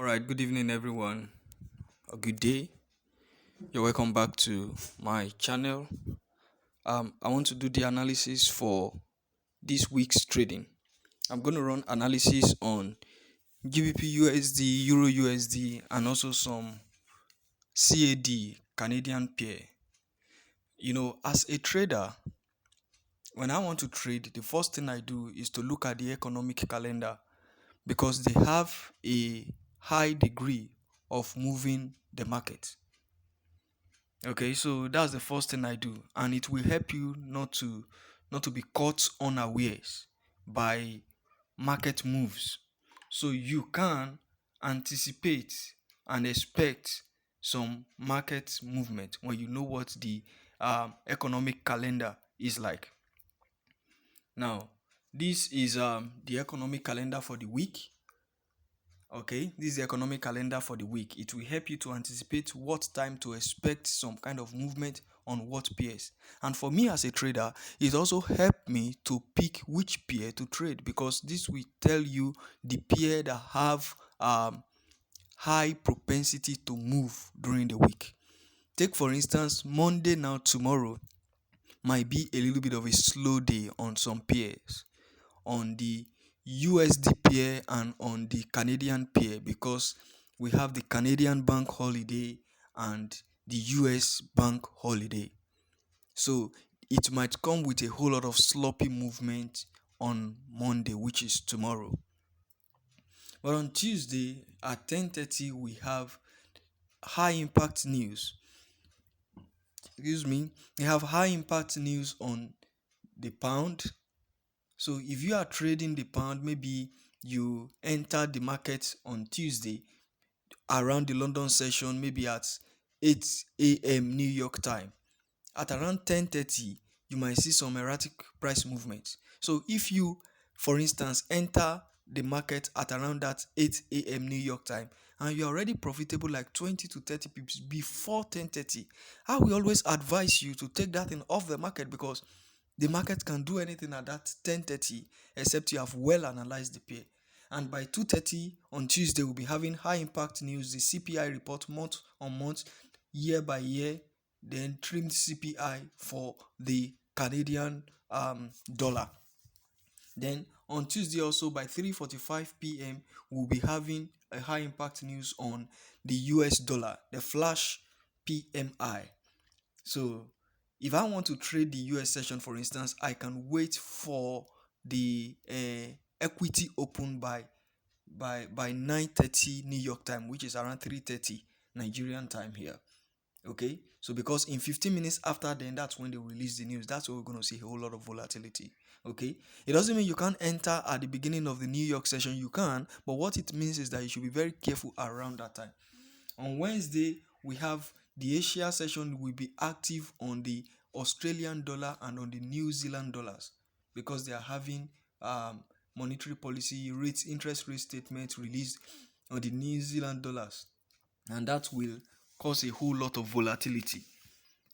right, good evening, everyone. A good day. You're welcome back to my channel. I want to do the analysis for this week's trading. I'm going to run analysis on GBPUSD, Euro USD, and also some CAD, Canadian pair. As a trader, when I want to trade, the first thing I do is to look at the economic calendar because they have a high degree of moving the market. Okay, so that's the first thing I do, and it will help you not to be caught unawares by market moves. So you can anticipate and expect some market movement when you know what the economic calendar is like. Now, this is the economic calendar for the week. Okay, this is the economic calendar for the week. It will help you to anticipate what time to expect some kind of movement on what pairs. And for me as a trader, it also helped me to pick which pair to trade because this will tell you the pair that have high propensity to move during the week. Take for instance, Monday now tomorrow might be a little bit of a slow day on some pairs, on the USD pair and on the Canadian pair because we have the Canadian bank holiday and the US bank holiday. So it might come with a whole lot of sloppy movement on Monday, which is tomorrow. But on Tuesday at 10:30 we have high impact news. We have high impact news on the pound. So if you are trading the pound, maybe you enter the market on Tuesday around the London session, maybe at 8 a.m. New York time. At around 10:30, you might see some erratic price movement. So if you, for instance, enter the market at around that 8 a.m. New York time and you're already profitable like 20 to 30 pips before 10:30, I will always advise you to take that thing off the market because the market can do anything at that 10:30 except you have well analyzed the pair. And by 2:30 on Tuesday, we'll be having high impact news, the CPI report month on month, year by year, then trimmed CPI for the Canadian dollar. Then on Tuesday also by 3:45 p.m. we'll be having a high impact news on the US dollar, the flash PMI. So if I want to trade the US session, for instance, I can wait for the equity open by 9:30 New York time, which is around 3:30 Nigerian time here. Okay, so because in 15 minutes after then, that's when they release the news. That's when we're going to see a whole lot of volatility. Okay, it doesn't mean you can't enter at the beginning of the New York session. You can, but what it means is that you should be very careful around that time. On Wednesday, we have the Asia session will be active on the Australian dollar and on the New Zealand dollars because they are having monetary policy rates, interest rate statements released on the New Zealand dollars, and that will cause a whole lot of volatility.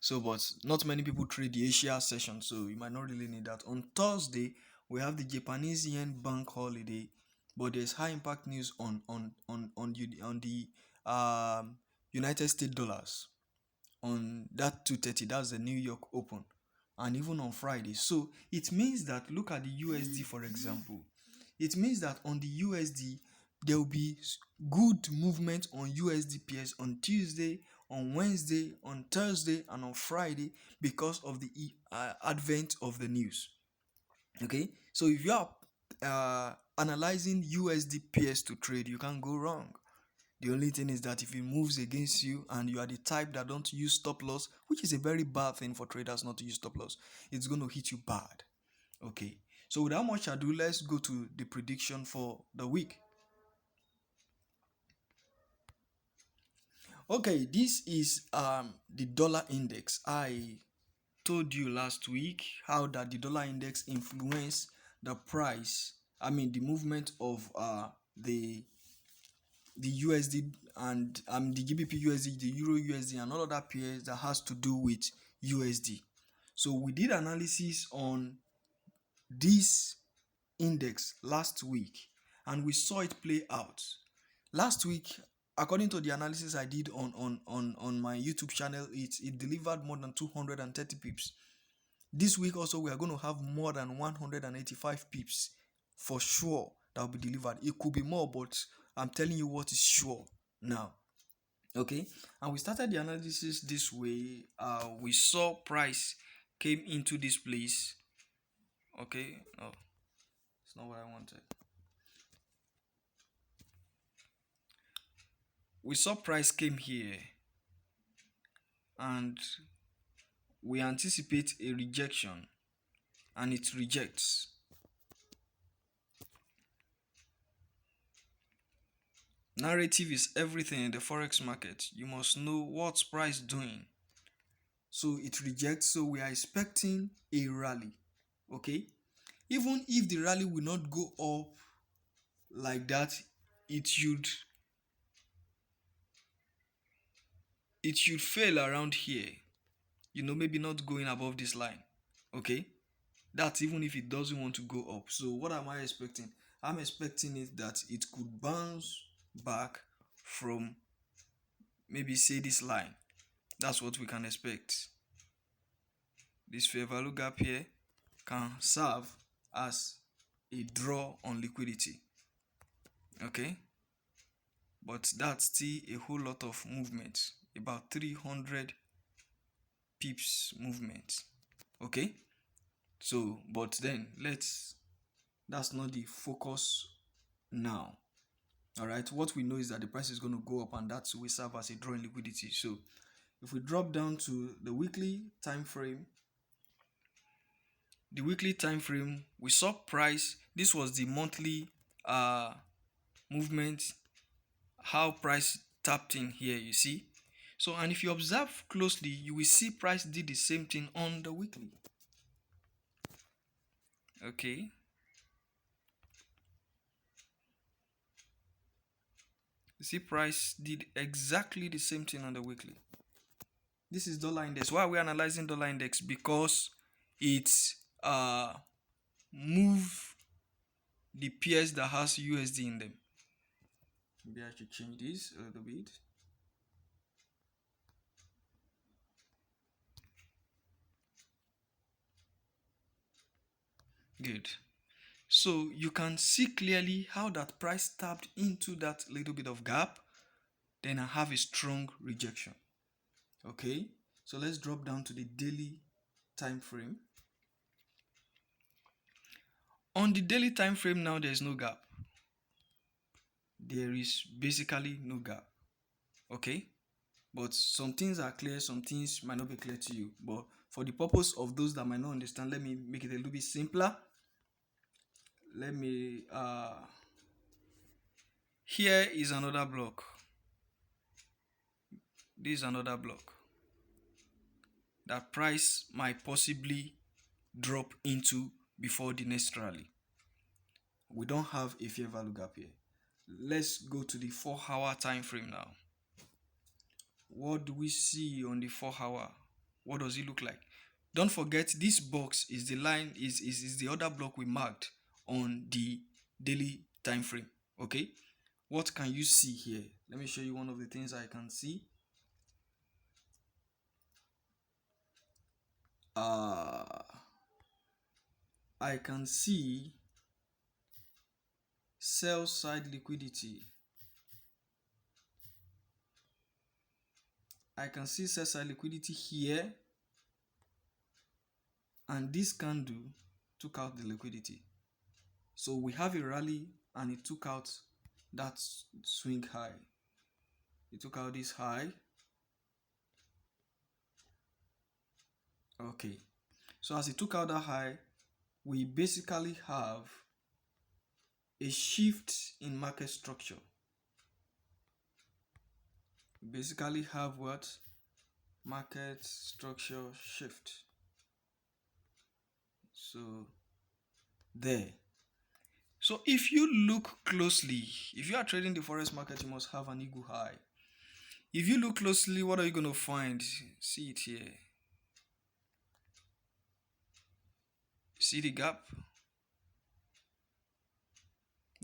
So, but not many people trade the Asia session, so you might not really need that. On Thursday, we have the Japanese yen bank holiday, but there's high impact news on the United States dollars on that 2:30. That's the New York Open, and even on Friday. So it means that look at the USD for example. It means that on the USD there will be good movement on USD pairs on Tuesday, on Wednesday, on Thursday, and on Friday because of the advent of the news. Okay, so if you are analyzing USD pairs to trade, you can't go wrong. The only thing is that if it moves against you and you are the type that don't use stop loss, which is a very bad thing for traders not to use stop loss, it's going to hit you bad. Okay, so without much ado, let's go to the prediction for the week. Okay, this is the dollar index. I told you last week how that the dollar index influenced the price, the movement of the USD and the GBP USD, the Euro USD, and all other pairs that has to do with USD. So we did analysis on this index last week and we saw it play out. Last week, according to the analysis I did on my YouTube channel, it delivered more than 230 pips. This week also, we are going to have more than 185 pips for sure that will be delivered. It could be more, but I'm telling you what is sure now. Okay, and we started the analysis this way. We saw price came into this place. Okay, no, it's not what I wanted. We saw price came here, and we anticipate a rejection, and it rejects. Narrative is everything in the forex market. You must know what's price doing. So it rejects, so we are expecting a rally. Okay, even if the rally will not go up like that, it should fail around here, maybe not going above this line. Okay, that's even if it doesn't want to go up. So what am I expecting? I'm expecting it that it could bounce back from, maybe say, this line. That's what we can expect. This fair value gap here can serve as a draw on liquidity. Okay, but that's still a whole lot of movement, about 300 pips movement. Okay, so but then that's not the focus now. All right, what we know is that the price is going to go up, and that will serve as a draw in liquidity. So if we drop down to the weekly time frame, we saw price. This was the monthly movement, how price tapped in here, you see. So, and if you observe closely, you will see price did the same thing on the weekly. Okay, you see price did exactly the same thing on the weekly. This is dollar index. Why are we analyzing dollar index? Because it's move the pairs that has USD in them. Maybe I should change this a little bit. Good. So you can see clearly how that price tapped into that little bit of gap, then I have a strong rejection. Okay, so let's drop down to the daily time frame. On the daily time frame now, there is no gap. There is basically no gap. Okay, but some things are clear, some things might not be clear to you. But for the purpose of those that might not understand, let me make it a little bit simpler. Let me here is another block. This is another block that price might possibly drop into before the next rally. We don't have a fair value gap here. Let's go to the 4-hour time frame now. What do we see on the 4-hour? What does it look like? Don't forget, this box is the line, is the other block we marked on the daily time frame. Okay, what can you see here? Let me show you one of the things I can see. I can see sell side liquidity. I can see sell side liquidity here, and this candle took out the liquidity. So we have a rally and it took out that swing high. It took out this high. Okay, so as it took out that high, we basically have a shift in market structure. We basically have what? Market structure shift. So there. So if you look closely, if you are trading the forex market, you must have an eagle high. If you look closely, what are you going to find? See it here. See the gap?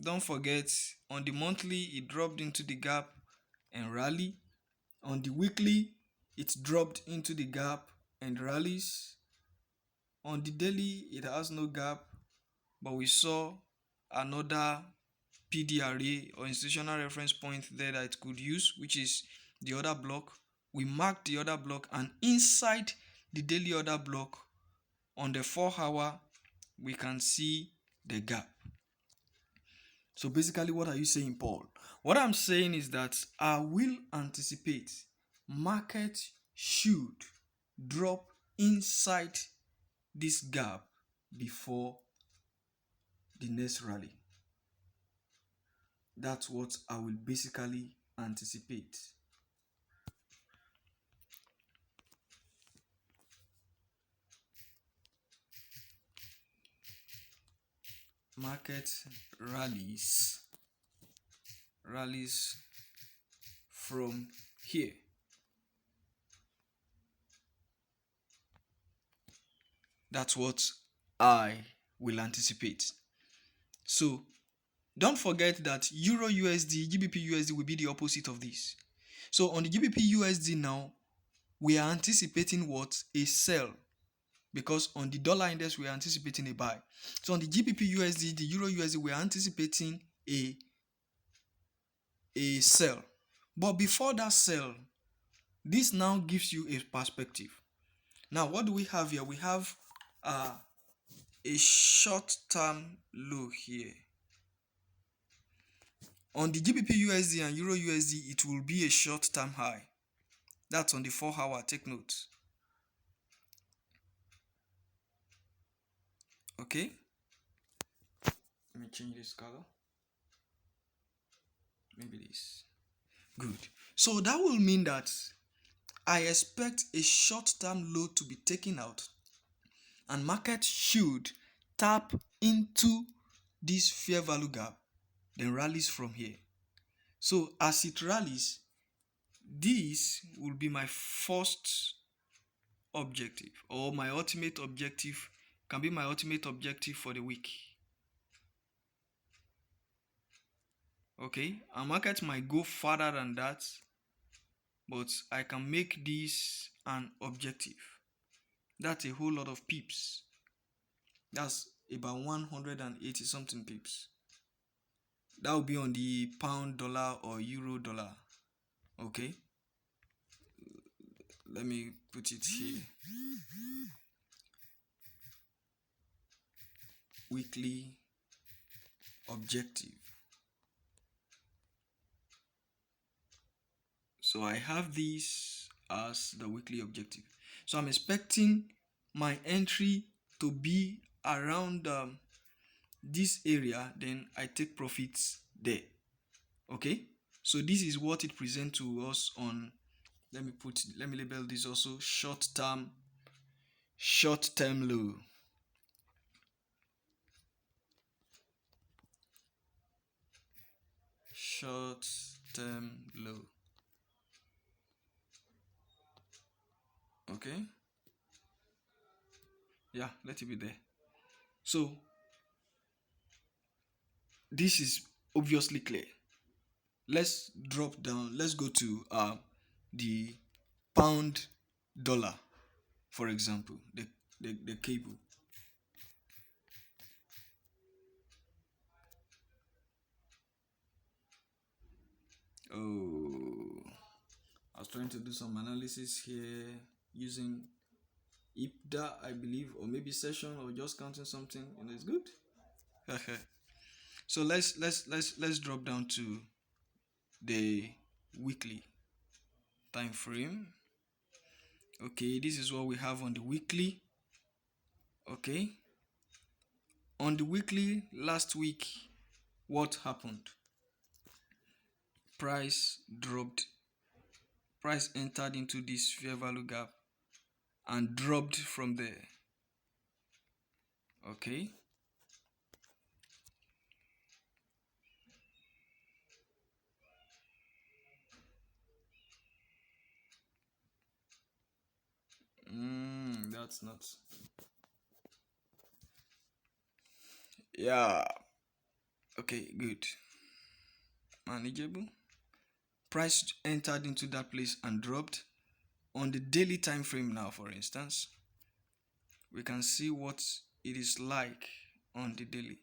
Don't forget, on the monthly, it dropped into the gap and rally. On the weekly, it dropped into the gap and rallies. On the daily, it has no gap, but we saw another PDRA or institutional reference point there that it could use, which is the order block. We marked the order block, and inside the daily order block on the 4 hour, we can see the gap. So basically, what are you saying, Paul? What I'm saying is that I will anticipate market should drop inside this gap before the next rally. That's what I will basically anticipate. Market rallies from here. That's what I will anticipate. So don't forget that Euro USD, GBP USD will be the opposite of this. So on the GBP USD now, we are anticipating what? A sell. Because on the dollar index, we are anticipating a buy. So on the GBP USD, the Euro USD, we are anticipating a sell. But before that sell, this now gives you a perspective. Now, what do we have here? We have a short-term low here. On the GBP USD and Euro USD, it will be a short-term high. That's on the 4 hour. Take note. Okay. Let me change this color. Maybe this. Good. So that will mean that I expect a short-term low to be taken out, and market should tap into this fair value gap, then rallies from here. So as it rallies, this will be my first objective, or my ultimate objective, can be my ultimate objective for the week. Okay, a market might go further than that, but I can make this an objective. That's a whole lot of pips. That's about 180 something pips. That will be on the pound dollar or euro dollar. Okay, let me put it here. Weekly objective. So I have this as the weekly objective. So I'm expecting my entry to be around this area, then I take profits there. Okay, so this is what it presents to us on, let me label this also short-term low. Short-term low. Okay, yeah, let it be there. So this is obviously clear. Let's drop down. Let's go to the pound dollar, for example, the cable. Oh, I was trying to do some analysis here using IPDA, I believe, or maybe session, or just counting something, and it's good. So let's drop down to the weekly time frame. Okay, this is what we have on the weekly. Okay, on the weekly last week, what happened? Price dropped. Price entered into this fair value gap and dropped from there. Okay, that's not. Yeah. Okay, good. Manageable. Price entered into that place and dropped. On the daily time frame now, for instance, we can see what it is like on the daily.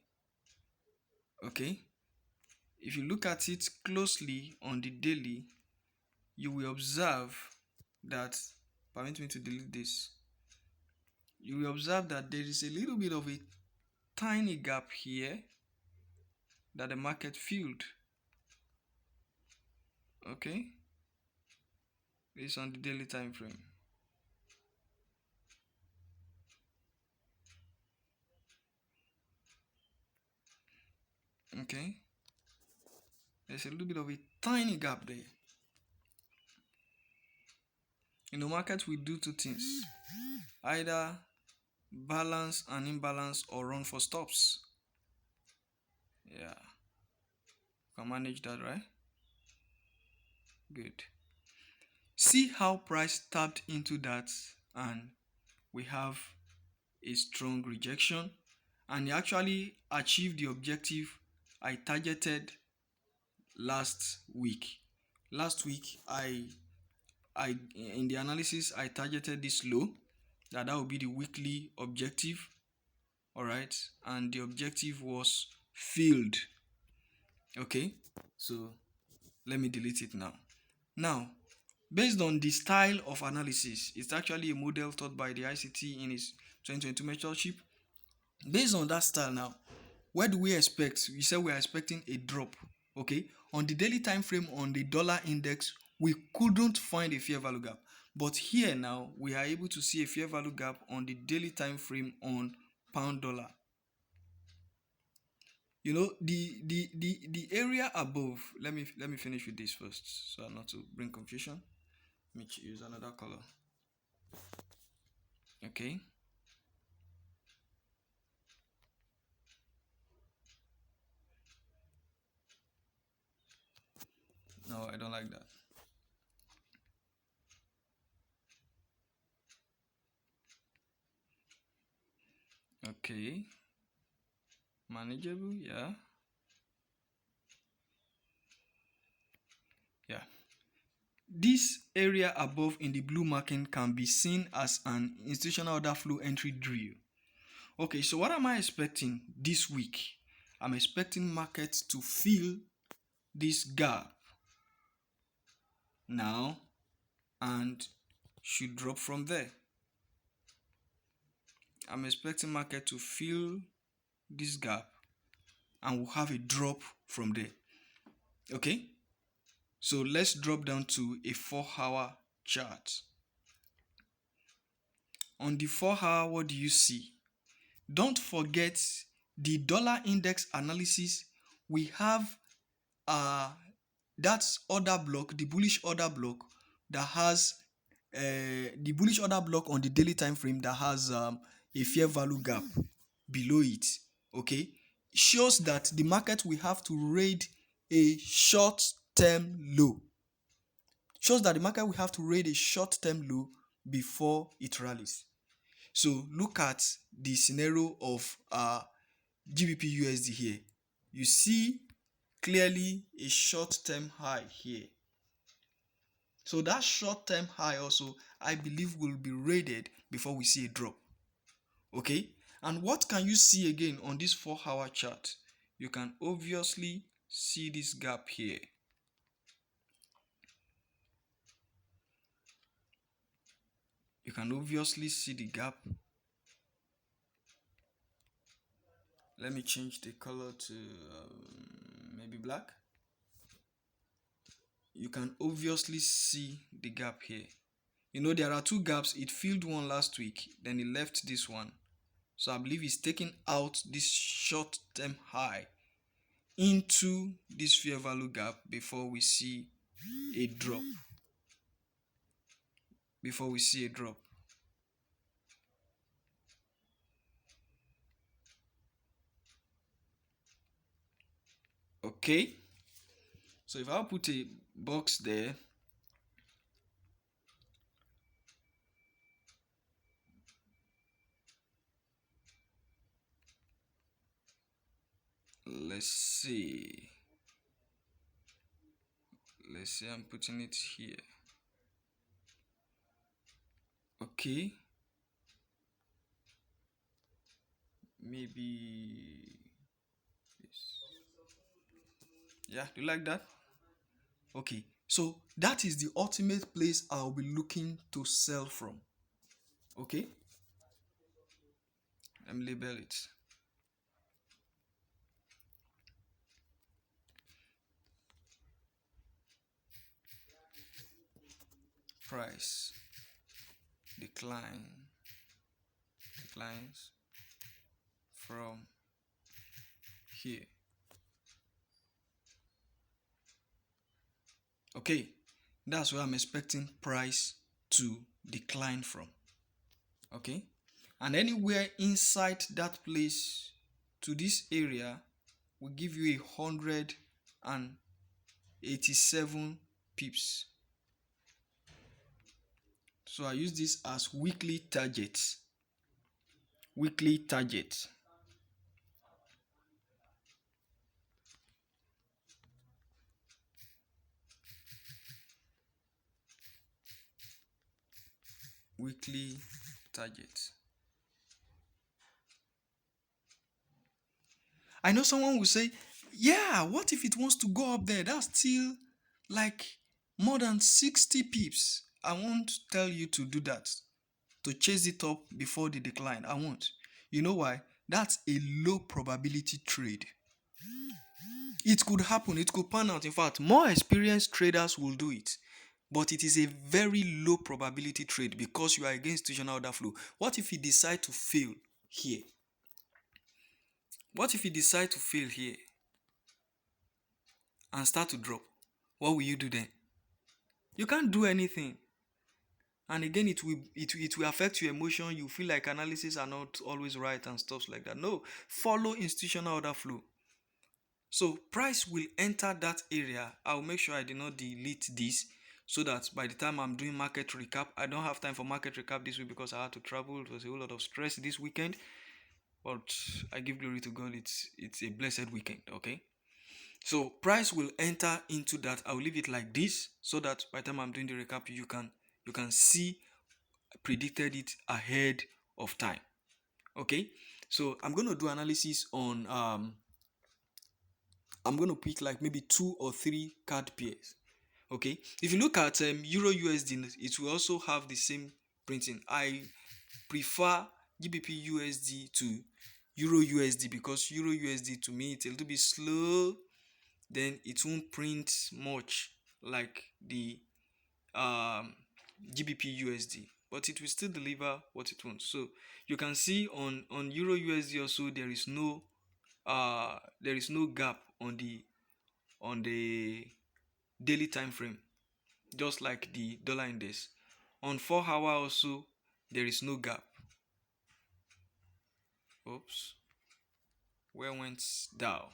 Okay, if you look at it closely on the daily, you will observe that, permit me to delete this, you will observe that there is a little bit of a tiny gap here that the market filled. Okay, this is on the daily time frame. Okay, there's a little bit of a tiny gap there. In the market, we do two things: either balance and imbalance or run for stops. Yeah, can manage that, right? Good. See how price tapped into that, and we have a strong rejection, and he actually achieved the objective I targeted last week. Last week, I in the analysis I targeted this low, that would be the weekly objective. All right, and the objective was filled. Okay, so let me delete it now. Now, based on the style of analysis, it's actually a model taught by the ICT in its 2022 mentorship. Based on that style now, where do we expect? We said we are expecting a drop. Okay, on the daily time frame on the dollar index, we couldn't find a fair value gap, but here now we are able to see a fair value gap on the daily time frame on pound dollar. You know, the area above, let me finish with this first so not to bring confusion. Let me use another color. Okay, no, I don't like that. Okay, manageable. Yeah, yeah. This area above in the blue marking can be seen as an institutional order flow entry drill. Okay, so what am I expecting this week? I'm expecting markets to fill this gap now and should drop from there. I'm expecting market to fill this gap and we'll have a drop from there. Okay, so let's drop down to a 4-hour chart. On the 4-hour, what do you see? Don't forget the dollar index analysis. We have that's order block, the bullish order block that has the bullish order block on the daily time frame that has a fair value gap below it. Okay, shows that the market will have to raid a short-term low. Shows that the market will have to raid a short-term low before it rallies. So look at the scenario of GBPUSD here. You see clearly a short-term high here. So that short-term high also, I believe, will be raided before we see a drop. Okay, and what can you see again on this 4-hour chart? You can obviously see this gap here. You can obviously see the gap. Let me change the color to maybe black. You can obviously see the gap here. You know, there are two gaps. It filled one last week, then it left this one. So I believe it's taking out this short-term high into this fair value gap before we see a drop. Okay, so if I put a box there, let's see. I'm putting it here. Okay, maybe this. Yeah, do you like that? Okay, so that is the ultimate place I'll be looking to sell from. Okay, let me label it. Price declines from here. Okay, that's where I'm expecting price to decline from. Okay, and anywhere inside that place to this area will give you 187 pips. So I use this as weekly target. Weekly target. Weekly target. I know someone will say, yeah, what if it wants to go up there? That's still like more than 60 pips. I won't tell you to do that, to chase it up before the decline. I won't. You know why? That's a low probability trade. It could happen, it could pan out. In fact, more experienced traders will do it. But it is a very low probability trade because you are against institutional order flow. What if you decide to fail here? What if you decide to fail here and start to drop? What will you do then? You can't do anything. And again, it will affect your emotion. You feel like analysis are not always right and stuff like that. No, follow institutional order flow. So price will enter that area. I'll make sure I do not delete this so that by the time I'm doing market recap, I don't have time for market recap this week because I had to travel. It was a whole lot of stress this weekend. But I give glory to God. It's a blessed weekend. Okay. So price will enter into that. I'll leave it like this so that by the time I'm doing the recap, you can see I predicted it ahead of time. Okay. So I'm going to do analysis on I'm going to pick like maybe 2 or 3 card pairs. Okay, if you look at Euro USD, it will also have the same printing. I prefer GBPUSD to Euro USD because Euro USD to me it's a little bit slow, then it won't print much like the GBPUSD, but it will still deliver what it wants. So you can see on Euro USD also there is no gap on the daily time frame, just like the dollar index. On 4 hour also there is no gap. Oops, where went down?